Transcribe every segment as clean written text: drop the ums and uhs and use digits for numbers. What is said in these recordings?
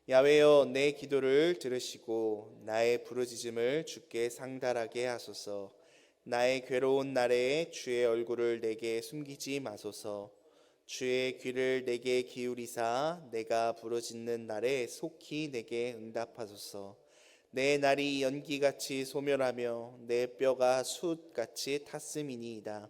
야훼여 내 기도를 들으시고 나의 부르짖음을 주께 상달하게 하소서. 나의 괴로운 날에 주의 얼굴을 내게 숨기지 마소서. 주의 귀를 내게 기울이사 내가 부르짖는 날에 속히 내게 응답하소서. 내 날이 연기같이 소멸하며 내 뼈가 숯같이 탔음이니이다.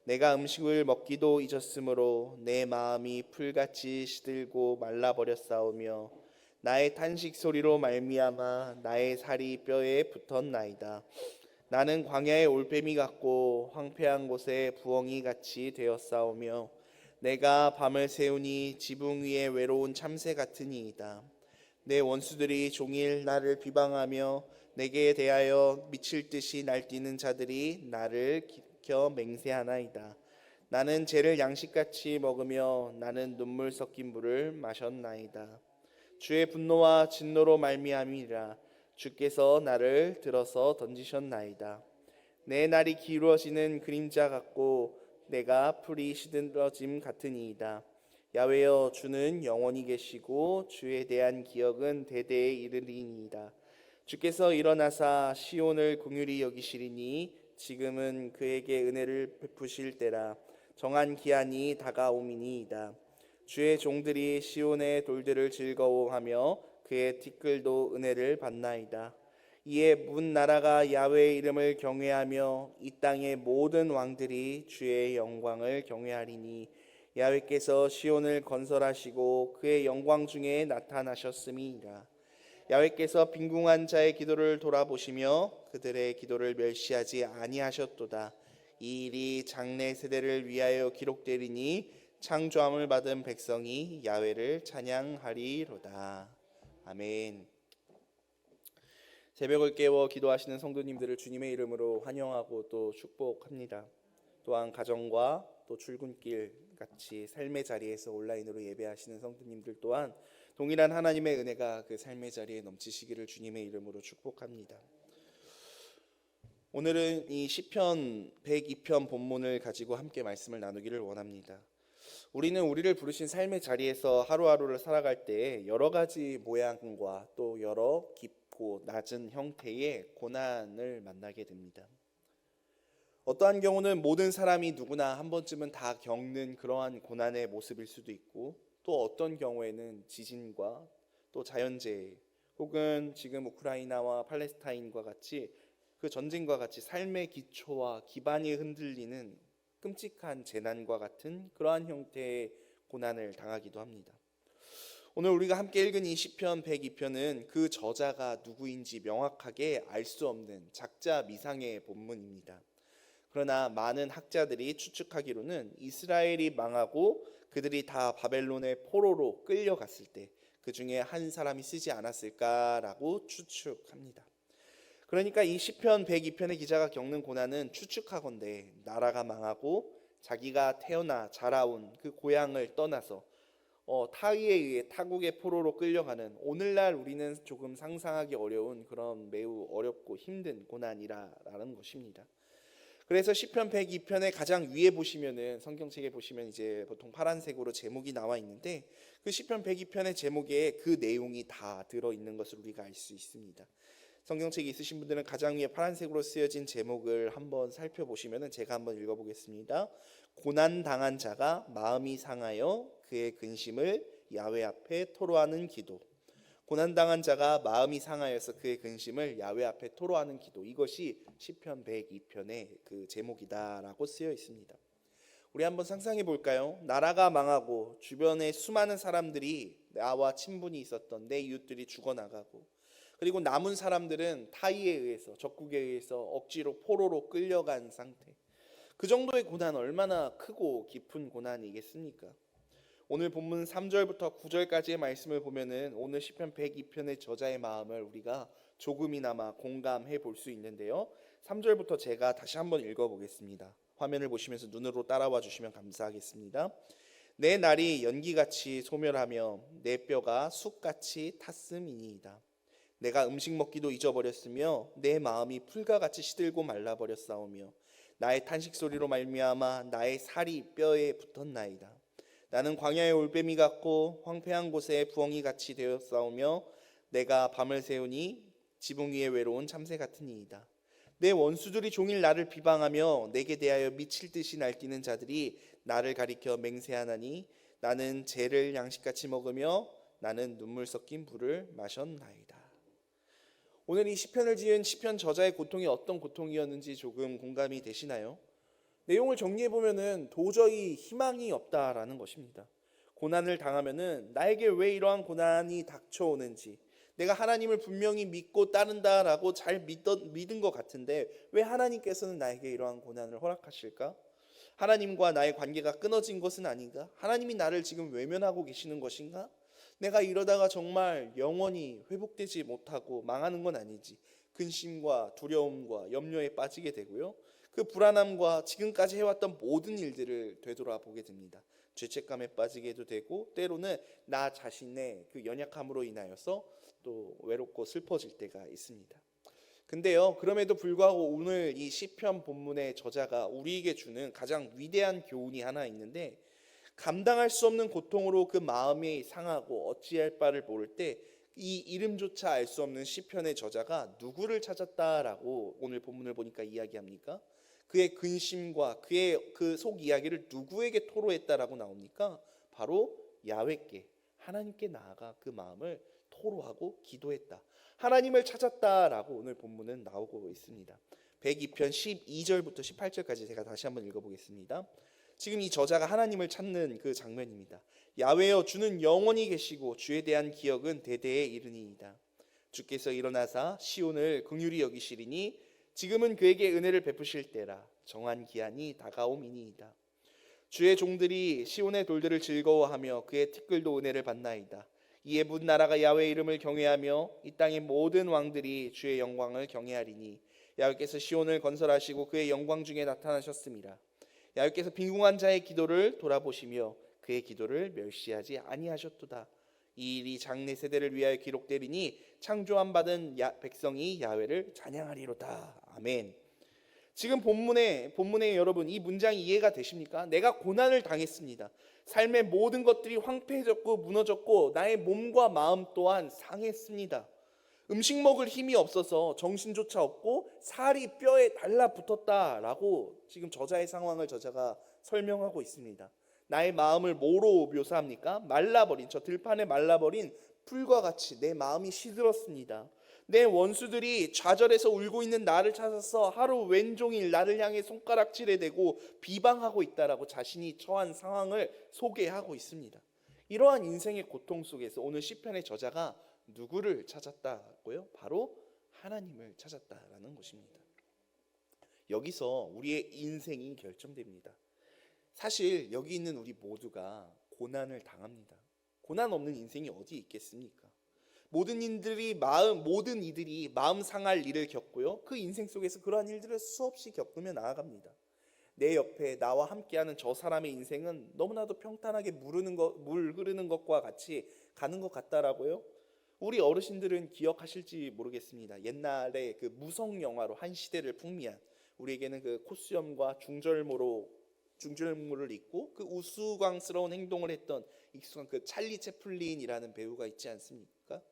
내가 음식을 먹기도 잊었으므로 내 마음이 풀같이 시들고 말라버렸사오며 나의 탄식 소리로 말미암아 나의 살이 뼈에 붙었나이다. 나는 광야의 올빼미 같고 황폐한 곳에 부엉이 같이 되었사오며 내가 밤을 새우니 지붕 위에 외로운 참새 같으니이다. 내 원수들이 종일 나를 비방하며 내게 대하여 미칠 듯이 날뛰는 자들이 나를 기켜 맹세하나이다. 나는 죄를 양식같이 먹으며 나는 눈물 섞인 물을 마셨나이다. 주의 분노와 진노로 말미암이라. 주께서 나를 들어서 던지셨나이다. 내 날이 길어지는 그림자 같고 내가 풀이 시들어짐 같으니이다. 야훼여 주는 영원히 계시고 주에 대한 기억은 대대에 이르리니이다. 주께서 일어나사 시온을 긍휼히 여기시리니 지금은 그에게 은혜를 베푸실 때라. 정한 기한이 다가오미니이다. 주의 종들이 시온의 돌들을 즐거워하며 그의 티끌도 은혜를 받나이다. 이에 문 나라가 야훼의 이름을 경외하며 이 땅의 모든 왕들이 주의 영광을 경외하리니 야훼께서 시온을 건설하시고 그의 영광 중에 나타나셨음이니라. 야훼께서 빈궁한 자의 기도를 돌아보시며 그들의 기도를 멸시하지 아니하셨도다. 이 일이 장래 세대를 위하여 기록되리니 창조함을 받은 백성이 야훼를 찬양하리로다. 아멘. 새벽을 깨워 기도하시는 성도님들을 주님의 이름으로 환영하고 또 축복합니다. 또한 가정과 또 출근길 같이 삶의 자리에서 온라인으로 예배하시는 성도님들 또한 동일한 하나님의 은혜가 그 삶의 자리에 넘치시기를 주님의 이름으로 축복합니다. 오늘은 이 시편 102편 본문을 가지고 함께 말씀을 나누기를 원합니다. 우리는 우리를 부르신 삶의 자리에서 하루하루를 살아갈 때 여러 가지 모양과 또 여러 깊고 낮은 형태의 고난을 만나게 됩니다. 어떠한 경우는 모든 사람이 누구나 한 번쯤은 다 겪는 그러한 고난의 모습일 수도 있고, 또 어떤 경우에는 지진과 또 자연재해 혹은 지금 우크라이나와 팔레스타인과 같이 그 전쟁과 같이 삶의 기초와 기반이 흔들리는 끔찍한 재난과 같은 그러한 형태의 고난을 당하기도 합니다. 오늘 우리가 함께 읽은 이 시편 102편은 그 저자가 누구인지 명확하게 알 수 없는 작자 미상의 본문입니다. 그러나 많은 학자들이 추측하기로는 이스라엘이 망하고 그들이 다 바벨론의 포로로 끌려갔을 때 그 중에 한 사람이 쓰지 않았을까라고 추측합니다. 그러니까 이 시편 102편의 기자가 겪는 고난은 추측하건대 나라가 망하고 자기가 태어나 자라온 그 고향을 떠나서 타의에 의해 타국의 포로로 끌려가는, 오늘날 우리는 조금 상상하기 어려운 그런 매우 어렵고 힘든 고난이라는 것입니다. 그래서 시편 102편의 가장 위에 보시면은, 성경책에 보시면 이제 보통 파란색으로 제목이 나와 있는데, 그 시편 102편의 제목에 그 내용이 다 들어있는 것을 우리가 알 수 있습니다. 성경책이 있으신 분들은 가장 위에 파란색으로 쓰여진 제목을 한번 살펴보시면은, 제가 한번 읽어보겠습니다. 고난당한 자가 마음이 상하여 그의 근심을 야훼 앞에 토로하는 기도. 고난당한 자가 마음이 상하여서 그의 근심을 야훼 앞에 토로하는 기도. 이것이 시편 102편의 그 제목이다라고 쓰여 있습니다. 우리 한번 상상해 볼까요? 나라가 망하고 주변에 수많은 사람들이, 나와 친분이 있었던 내 이웃들이 죽어나가고, 그리고 남은 사람들은 타의에 의해서, 적국에 의해서 억지로 포로로 끌려간 상태. 그 정도의 고난 얼마나 크고 깊은 고난이겠습니까? 오늘 본문 3절부터 9절까지의 말씀을 보면은 오늘 시편 102편의 저자의 마음을 우리가 조금이나마 공감해 볼 수 있는데요. 3절부터 제가 다시 한번 읽어보겠습니다. 화면을 보시면서 눈으로 따라와 주시면 감사하겠습니다. 내 날이 연기같이 소멸하며 내 뼈가 숯같이 탔음이니이다. 내가 음식 먹기도 잊어버렸으며 내 마음이 풀과같이 시들고 말라버렸사오며 나의 탄식 소리로 말미암아 나의 살이 뼈에 붙었나이다. 나는 광야의 올빼미 같고 황폐한 곳에 부엉이 같이 되어 싸우며 내가 밤을 새우니 지붕 위에 외로운 참새 같으니이다. 내 원수들이 종일 나를 비방하며 내게 대하여 미칠 듯이 날뛰는 자들이 나를 가리켜 맹세하나니 나는 재를 양식같이 먹으며 나는 눈물 섞인 물을 마셨나이다. 오늘 이 시편을 지은 시편 저자의 고통이 어떤 고통이었는지 조금 공감이 되시나요? 내용을 정리해 보면은 도저히 희망이 없다라는 것입니다. 고난을 당하면은 나에게 왜 이러한 고난이 닥쳐오는지, 내가 하나님을 분명히 믿고 따른다라고 잘 믿은 것 같은데 왜 하나님께서는 나에게 이러한 고난을 허락하실까? 하나님과 나의 관계가 끊어진 것은 아닌가? 하나님이 나를 지금 외면하고 계시는 것인가? 내가 이러다가 정말 영원히 회복되지 못하고 망하는 건 아니지. 근심과 두려움과 염려에 빠지게 되고요. 그 불안함과 지금까지 해왔던 모든 일들을 되돌아보게 됩니다. 죄책감에 빠지게도 되고 때로는 나 자신의 그 연약함으로 인하여서 또 외롭고 슬퍼질 때가 있습니다. 근데요, 그럼에도 불구하고 오늘 이 시편 본문의 저자가 우리에게 주는 가장 위대한 교훈이 하나 있는데, 감당할 수 없는 고통으로 그 마음이 상하고 어찌할 바를 모를 때 이 이름조차 알 수 없는 시편의 저자가 누구를 찾았다라고 오늘 본문을 보니까 이야기합니까? 그의 근심과 그의 그 속 이야기를 누구에게 토로했다라고 나옵니까? 바로 야훼께, 하나님께 나아가 그 마음을 토로하고 기도했다. 하나님을 찾았다라고 오늘 본문은 나오고 있습니다. 102편 12절부터 18절까지 제가 다시 한번 읽어보겠습니다. 지금 이 저자가 하나님을 찾는 그 장면입니다. 야훼여, 주는 영원히 계시고 주에 대한 기억은 대대에 이르니이다. 주께서 일어나사 시온을 긍휼히 여기시리니 지금은 그에게 은혜를 베푸실 때라. 정한 기한이 다가옴이니이다. 주의 종들이 시온의 돌들을 즐거워하며 그의 티끌도 은혜를 받나이다. 이 예쁜 나라가 야훼의 이름을 경외하며 이 땅의 모든 왕들이 주의 영광을 경외하리니 야훼께서 시온을 건설하시고 그의 영광 중에 나타나셨습니다. 야훼께서 빈궁한 자의 기도를 돌아보시며 그의 기도를 멸시하지 아니하셨도다. 이 일이 장래 세대를 위하여 기록되리니 창조함 받은 백성이 야훼를 찬양하리로다. 아멘. 지금 본문에 여러분 이 문장이 이해가 되십니까? 내가 고난을 당했습니다. 삶의 모든 것들이 황폐해졌고 무너졌고 나의 몸과 마음 또한 상했습니다. 음식 먹을 힘이 없어서 정신조차 없고 살이 뼈에 달라붙었다라고 지금 저자의 상황을 저자가 설명하고 있습니다. 나의 마음을 뭐로 묘사합니까? 말라버린, 저 들판에 말라버린 풀과 같이 내 마음이 시들었습니다. 내 원수들이 좌절해서 울고 있는 나를 찾아서 하루 왼종일 나를 향해 손가락질에 대고 비방하고 있다라고 자신이 처한 상황을 소개하고 있습니다. 이러한 인생의 고통 속에서 오늘 시편의 저자가 누구를 찾았다고요? 바로 하나님을 찾았다라는 것입니다. 여기서 우리의 인생이 결정됩니다. 사실 여기 있는 우리 모두가 고난을 당합니다. 고난 없는 인생이 어디 있겠습니까? 모든 이들이 마음 상할 일을 겪고요. 그 인생 속에서 그러한 일들을 수없이 겪으며 나아갑니다. 내 옆에 나와 함께하는 저 사람의 인생은 너무나도 평탄하게 물 흐르는 것과 같이 가는 것 같다라고요. 우리 어르신들은 기억하실지 모르겠습니다. 옛날에 그 무성 영화로 한 시대를 풍미한, 우리에게는 그 콧수염과 중절모를 입고 그 우스꽝스러운 행동을 했던 익숙한 그 찰리 채플린이라는 배우가 있지 않습니까?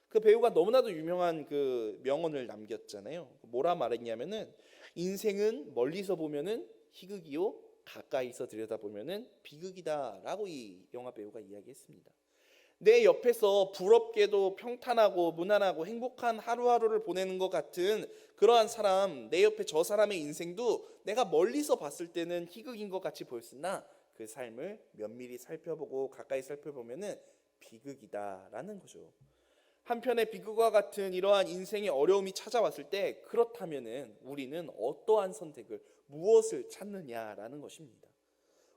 그 배우가 너무나도 유명한 그 명언을 남겼잖아요. 뭐라 말했냐면은 인생은 멀리서 보면은 희극이요, 가까이서 들여다보면은 비극이다라고 이 영화 배우가 이야기했습니다. 내 옆에서 부럽게도 평탄하고 무난하고 행복한 하루하루를 보내는 것 같은 그러한 사람, 내 옆에 저 사람의 인생도 내가 멀리서 봤을 때는 희극인 것 같이 보였으나 그 삶을 면밀히 살펴보고 가까이 살펴보면은 비극이다라는 거죠. 한편의 비극과 같은 이러한 인생의 어려움이 찾아왔을 때 그렇다면은 우리는 어떠한 선택을, 무엇을 찾느냐라는 것입니다.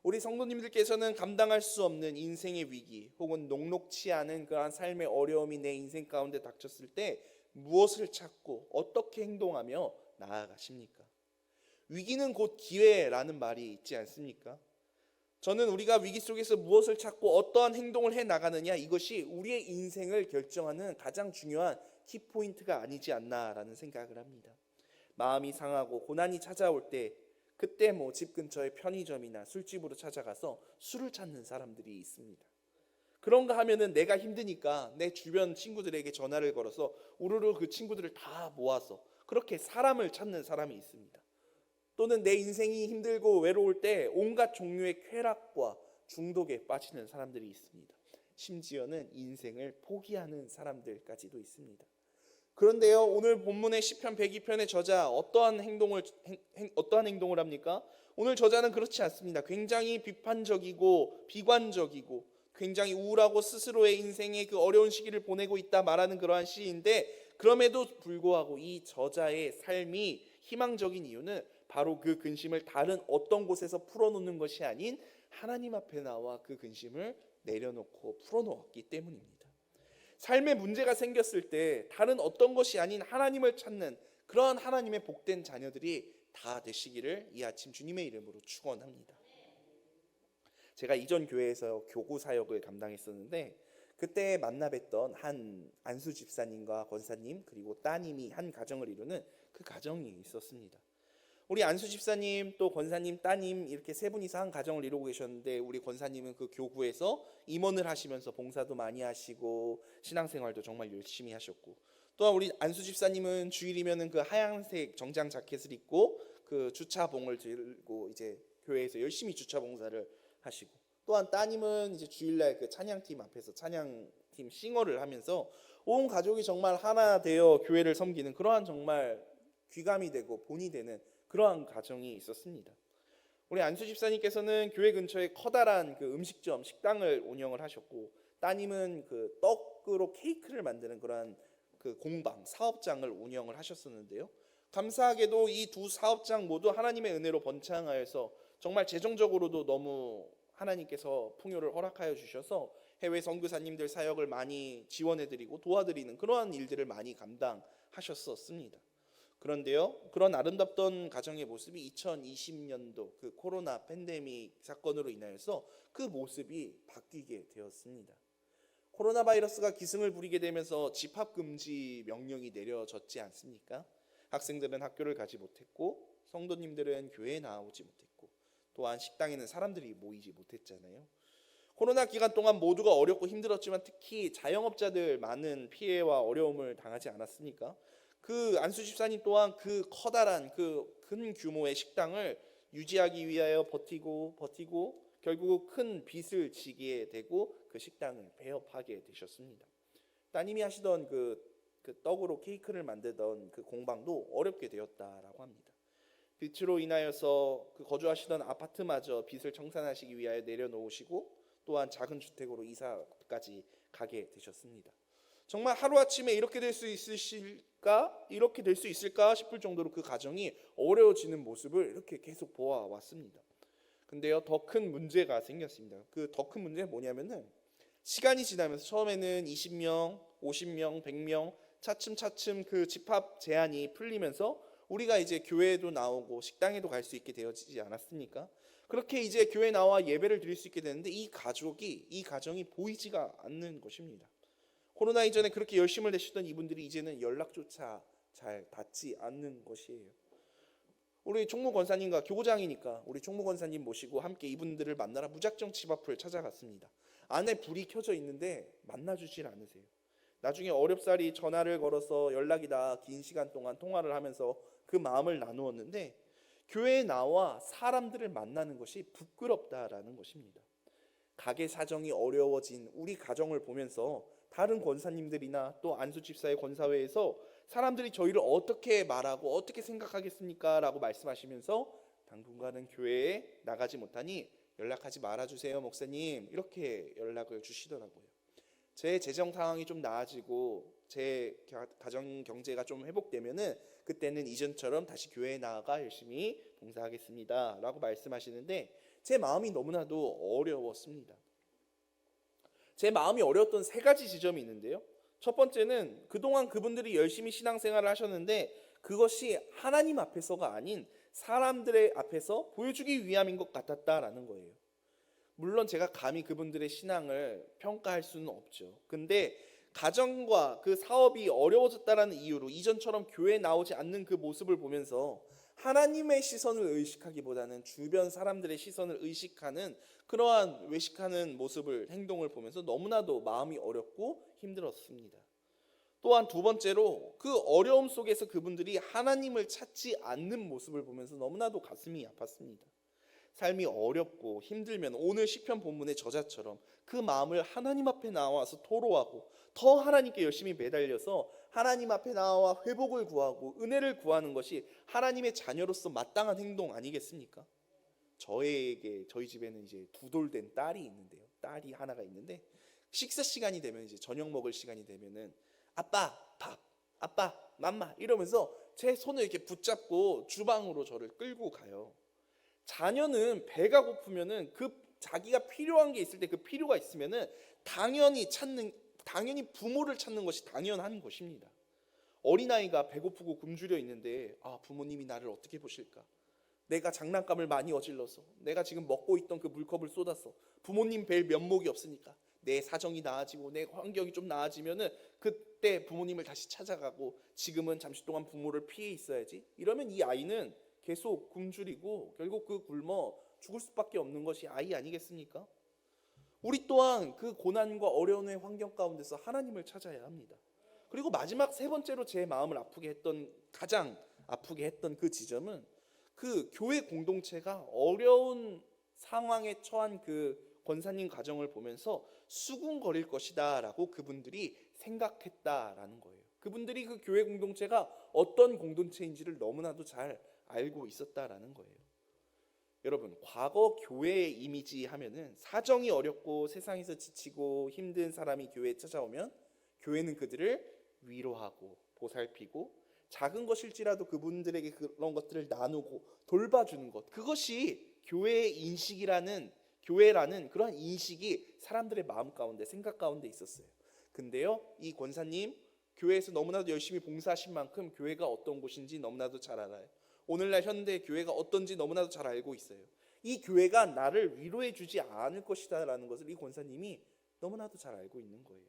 우리 성도님들께서는 감당할 수 없는 인생의 위기 혹은 녹록치 않은 그러한 삶의 어려움이 내 인생 가운데 닥쳤을 때 무엇을 찾고 어떻게 행동하며 나아가십니까? 위기는 곧 기회라는 말이 있지 않습니까? 저는 우리가 위기 속에서 무엇을 찾고 어떠한 행동을 해 나가느냐, 이것이 우리의 인생을 결정하는 가장 중요한 키포인트가 아니지 않나라는 생각을 합니다. 마음이 상하고 고난이 찾아올 때 그때 뭐 집 근처의 편의점이나 술집으로 찾아가서 술을 찾는 사람들이 있습니다. 그런가 하면은 내가 힘드니까 내 주변 친구들에게 전화를 걸어서 우르르 그 친구들을 다 모아서 그렇게 사람을 찾는 사람이 있습니다. 또는 내 인생이 힘들고 외로울 때 온갖 종류의 쾌락과 중독에 빠지는 사람들이 있습니다. 심지어는 인생을 포기하는 사람들까지도 있습니다. 그런데요, 오늘 본문의 시편 102편의 저자 어떠한 행동을 합니까? 오늘 저자는 그렇지 않습니다. 굉장히 비판적이고 비관적이고 굉장히 우울하고 스스로의 인생의 그 어려운 시기를 보내고 있다 말하는 그러한 시인데, 그럼에도 불구하고 이 저자의 삶이 희망적인 이유는 바로 그 근심을 다른 어떤 곳에서 풀어놓는 것이 아닌 하나님 앞에 나와 그 근심을 내려놓고 풀어놓았기 때문입니다. 삶에 문제가 생겼을 때 다른 어떤 것이 아닌 하나님을 찾는 그러한 하나님의 복된 자녀들이 다 되시기를 이 아침 주님의 이름으로 축원합니다. 제가 이전 교회에서 교구 사역을 감당했었는데, 그때 만나 뵀던 한 안수 집사님과 권사님 그리고 따님이 한 가정을 이루는 그 가정이 있었습니다. 우리 안수 집사님 또 권사님 따님 이렇게 세 분이서 한 가정을 이루고 계셨는데, 우리 권사님은 그 교구에서 임원을 하시면서 봉사도 많이 하시고 신앙생활도 정말 열심히 하셨고, 또한 우리 안수 집사님은 주일이면은 그 하얀색 정장 자켓을 입고 그 주차봉을 들고 이제 교회에서 열심히 주차 봉사를 하시고, 또한 따님은 이제 주일날 그 찬양팀 앞에서 찬양팀 싱어를 하면서 온 가족이 정말 하나 되어 교회를 섬기는 그러한 정말 귀감이 되고 본이 되는 그러한 가정이 있었습니다. 우리 안수 집사님께서는 교회 근처에 커다란 그 음식점 식당을 운영을 하셨고, 따님은 그 떡으로 케이크를 만드는 그러한 그 공방 사업장을 운영을 하셨었는데요. 감사하게도 이 두 사업장 모두 하나님의 은혜로 번창하여서 정말 재정적으로도 너무 하나님께서 풍요를 허락하여 주셔서 해외 선교사님들 사역을 많이 지원해드리고 도와드리는 그러한 일들을 많이 감당하셨었습니다. 그런데요, 그런 아름답던 가정의 모습이 2020년도 그 코로나 팬데믹 사건으로 인하여서 그 모습이 바뀌게 되었습니다. 코로나 바이러스가 기승을 부리게 되면서 집합금지 명령이 내려졌지 않습니까? 학생들은 학교를 가지 못했고 성도님들은 교회에 나오지 못했고, 또한 식당에는 사람들이 모이지 못했잖아요. 코로나 기간 동안 모두가 어렵고 힘들었지만 특히 자영업자들 많은 피해와 어려움을 당하지 않았습니까? 그 안수 집사님 또한 그 커다란 그 큰 규모의 식당을 유지하기 위하여 버티고 결국 큰 빚을 지게 되고 그 식당을 폐업하게 되셨습니다. 따님이 하시던 그 떡으로 케이크를 만들던 그 공방도 어렵게 되었다라고 합니다. 빚으로 인하여서 그 거주하시던 아파트마저 빚을 청산하시기 위하여 내려놓으시고, 또한 작은 주택으로 이사까지 가게 되셨습니다. 정말 하루아침에 이렇게 될 수 있을까 싶을 정도로 그 가정이 어려워지는 모습을 이렇게 계속 보아왔습니다. 근데요, 더 큰 문제가 생겼습니다. 그 더 큰 문제는 뭐냐면은 시간이 지나면서 처음에는 20명, 50명, 100명 차츰 그 집합 제한이 풀리면서 우리가 이제 교회에도 나오고 식당에도 갈 수 있게 되어지지 않았습니까? 그렇게 이제 교회 나와 예배를 드릴 수 있게 되는데 이 가정이 보이지가 않는 것입니다. 코로나 이전에 그렇게 열심을 내시던 이분들이 이제는 연락조차 잘 닿지 않는 것이에요. 우리 총무 권사님과 교구장이니까 우리 총무 권사님 모시고 함께 이분들을 만나러 무작정 집 앞을 찾아갔습니다. 안에 불이 켜져 있는데 만나주질 않으세요. 나중에 어렵사리 전화를 걸어서 연락이 다 긴 시간 동안 통화를 하면서 그 마음을 나누었는데, 교회에 나와 사람들을 만나는 것이 부끄럽다라는 것입니다. 가게 사정이 어려워진 우리 가정을 보면서 다른 권사님들이나 또 안수 집사의 권사회에서 사람들이 저희를 어떻게 말하고 어떻게 생각하겠습니까? 라고 말씀하시면서 당분간은 교회에 나가지 못하니 연락하지 말아주세요 목사님, 이렇게 연락을 주시더라고요. 제 재정 상황이 좀 나아지고 제 가정 경제가 좀 회복되면은 그때는 이전처럼 다시 교회에 나아가 열심히 봉사하겠습니다 라고 말씀하시는데, 제 마음이 너무나도 어려웠습니다. 제 마음이 어려웠던 세 가지 지점이 있는데요. 첫 번째는 그동안 그분들이 열심히 신앙생활을 하셨는데 그것이 하나님 앞에서가 아닌 사람들의 앞에서 보여주기 위함인 것 같았다라는 거예요. 물론 제가 감히 그분들의 신앙을 평가할 수는 없죠. 근데 가정과 그 사업이 어려워졌다라는 이유로 이전처럼 교회에 나오지 않는 그 모습을 보면서 하나님의 시선을 의식하기보다는 주변 사람들의 시선을 의식하는 그러한 외식하는 모습을, 행동을 보면서 너무나도 마음이 어렵고 힘들었습니다. 또한 두 번째로 그 어려움 속에서 그분들이 하나님을 찾지 않는 모습을 보면서 너무나도 가슴이 아팠습니다. 삶이 어렵고 힘들면 오늘 시편 본문의 저자처럼 그 마음을 하나님 앞에 나와서 토로하고 더 하나님께 열심히 매달려서 하나님 앞에 나와 회복을 구하고 은혜를 구하는 것이 하나님의 자녀로서 마땅한 행동 아니겠습니까? 저희 집에는 이제 두 돌 된 딸이 있는데요. 딸이 하나가 있는데 식사 시간이 되면 이제 저녁 먹을 시간이 되면은 아빠 밥, 아빠 맘마 이러면서 제 손을 이렇게 붙잡고 주방으로 저를 끌고 가요. 자녀는 배가 고프면은 그 자기가 필요한 게 있을 때 그 필요가 있으면은 당연히 부모를 찾는 것이 당연한 것입니다. 어린아이가 배고프고 굶주려 있는데 부모님이 나를 어떻게 보실까? 내가 장난감을 많이 어질러서 내가 지금 먹고 있던 그 물컵을 쏟아서 부모님 뵐 면목이 없으니까 내 사정이 나아지고 내 환경이 좀 나아지면은 그때 부모님을 다시 찾아가고 지금은 잠시 동안 부모를 피해 있어야지. 이러면 이 아이는 계속 굶주리고 결국 그 굶어 죽을 수밖에 없는 것이 아이 아니겠습니까? 우리 또한 그 고난과 어려움의 환경 가운데서 하나님을 찾아야 합니다. 그리고 마지막 세 번째로 제 마음을 가장 아프게 했던 그 지점은 그 교회 공동체가 어려운 상황에 처한 그 권사님 가정을 보면서 수군거릴 것이다 라고 그분들이 생각했다라는 거예요. 그분들이 그 교회 공동체가 어떤 공동체인지를 너무나도 잘 알고 있었다라는 거예요. 여러분, 과거 교회의 이미지 하면은 사정이 어렵고 세상에서 지치고 힘든 사람이 교회에 찾아오면 교회는 그들을 위로하고 보살피고 작은 것일지라도 그분들에게 그런 것들을 나누고 돌봐주는 것, 그것이 교회라는 그러한 인식이 사람들의 마음 가운데, 생각 가운데 있었어요. 근데요, 이 권사님 교회에서 너무나도 열심히 봉사하신 만큼 교회가 어떤 곳인지 너무나도 잘 알아요. 오늘날 현대 교회가 어떤지 너무나도 잘 알고 있어요. 이 교회가 나를 위로해 주지 않을 것이다 라는 것을 이 권사님이 너무나도 잘 알고 있는 거예요.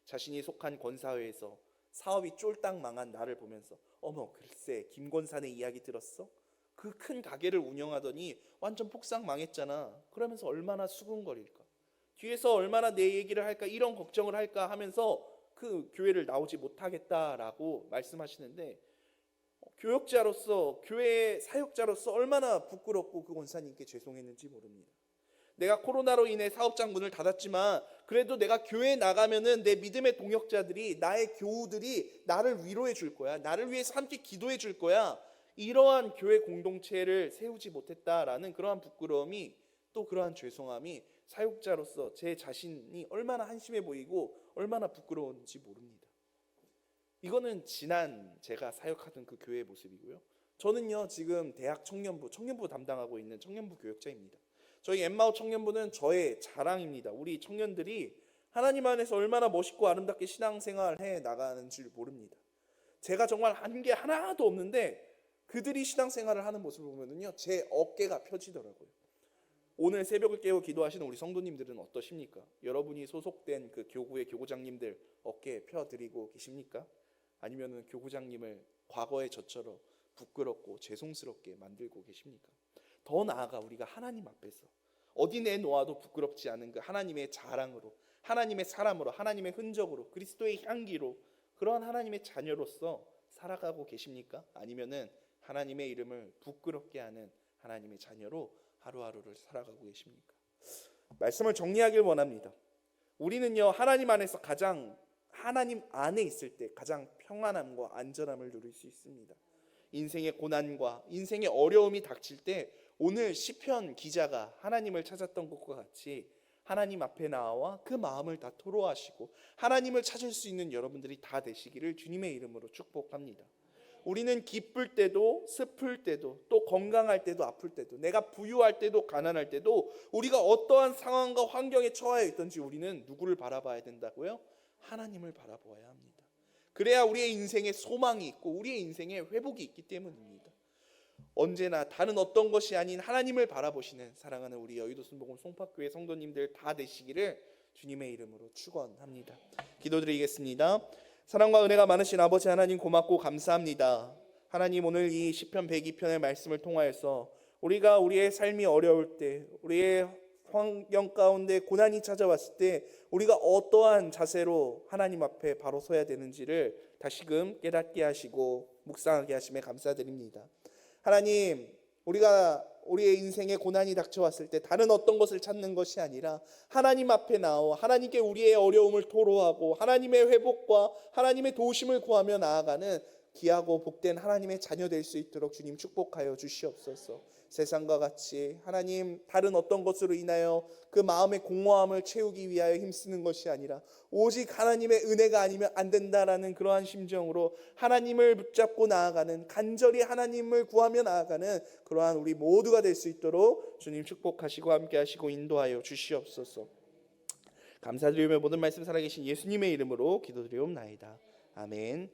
자신이 속한 권사회에서 사업이 쫄딱 망한 나를 보면서 어머 글쎄 김 권사네 이야기 들었어? 그 큰 가게를 운영하더니 완전 폭삭 망했잖아. 그러면서 얼마나 수군거릴까? 뒤에서 얼마나 내 얘기를 할까? 이런 걱정을 할까 하면서 그 교회를 나오지 못하겠다라고 말씀하시는데 교역자로서, 교회의 사역자로서 얼마나 부끄럽고 그 권사님께 죄송했는지 모릅니다. 내가 코로나로 인해 사업장 문을 닫았지만 그래도 내가 교회에 나가면은 내 믿음의 동역자들이, 나의 교우들이 나를 위로해 줄 거야. 나를 위해서 함께 기도해 줄 거야. 이러한 교회 공동체를 세우지 못했다라는 그러한 부끄러움이, 또 그러한 죄송함이 사역자로서 제 자신이 얼마나 한심해 보이고 얼마나 부끄러운지 모릅니다. 이거는 지난 제가 사역하던 그 교회의 모습이고요. 저는요 지금 대학 청년부 담당하고 있는 청년부 교역자입니다. 저희 엠마오 청년부는 저의 자랑입니다. 우리 청년들이 하나님 안에서 얼마나 멋있고 아름답게 신앙생활 해 나가는 줄 모릅니다. 제가 정말 한 게 하나도 없는데 그들이 신앙생활을 하는 모습을 보면요 제 어깨가 펴지더라고요. 오늘 새벽을 깨워 기도하시는 우리 성도님들은 어떠십니까? 여러분이 소속된 그 교구의 교구장님들 어깨 펴드리고 계십니까? 아니면 교구장님을 과거의 저처럼 부끄럽고 죄송스럽게 만들고 계십니까? 더 나아가 우리가 하나님 앞에서 어디 내놓아도 부끄럽지 않은 그 하나님의 자랑으로, 하나님의 사람으로, 하나님의 흔적으로, 그리스도의 향기로 그러한 하나님의 자녀로서 살아가고 계십니까? 아니면은 하나님의 이름을 부끄럽게 하는 하나님의 자녀로 하루하루를 살아가고 계십니까? 말씀을 정리하길 원합니다. 우리는요 하나님 안에서 하나님 안에 있을 때 가장 평안함과 안전함을 누릴 수 있습니다. 인생의 고난과 인생의 어려움이 닥칠 때 오늘 시편 기자가 하나님을 찾았던 것과 같이 하나님 앞에 나와 그 마음을 다 토로하시고 하나님을 찾을 수 있는 여러분들이 다 되시기를 주님의 이름으로 축복합니다. 우리는 기쁠 때도 슬플 때도 또 건강할 때도 아플 때도 내가 부유할 때도 가난할 때도 우리가 어떠한 상황과 환경에 처하여 있든지 우리는 누구를 바라봐야 된다고요? 하나님을 바라보아야 합니다. 그래야 우리의 인생에 소망이 있고 우리의 인생에 회복이 있기 때문입니다. 언제나 다른 어떤 것이 아닌 하나님을 바라보시는 사랑하는 우리 여의도 순복음 송파교회 성도님들 다 되시기를 주님의 이름으로 축원합니다. 기도드리겠습니다. 사랑과 은혜가 많으신 아버지 하나님 고맙고 감사합니다. 하나님, 오늘 이 시편 102편의 말씀을 통하여서 우리가 우리의 삶이 어려울 때, 우리의 환경 가운데 고난이 찾아왔을 때 우리가 어떠한 자세로 하나님 앞에 바로 서야 되는지를 다시금 깨닫게 하시고 묵상하게 하심에 감사드립니다. 하나님, 우리가 우리의 인생에 고난이 닥쳐왔을 때 다른 어떤 것을 찾는 것이 아니라 하나님 앞에 나와 하나님께 우리의 어려움을 토로하고 하나님의 회복과 하나님의 도우심을 구하며 나아가는 귀하고 복된 하나님의 자녀 될 수 있도록 주님 축복하여 주시옵소서. 세상과 같이 하나님 다른 어떤 것으로 인하여 그 마음의 공허함을 채우기 위하여 힘쓰는 것이 아니라 오직 하나님의 은혜가 아니면 안 된다라는 그러한 심정으로 하나님을 붙잡고 나아가는, 간절히 하나님을 구하며 나아가는 그러한 우리 모두가 될 수 있도록 주님 축복하시고 함께하시고 인도하여 주시옵소서. 감사드리며 모든 말씀 살아계신 예수님의 이름으로 기도드리옵나이다. 아멘.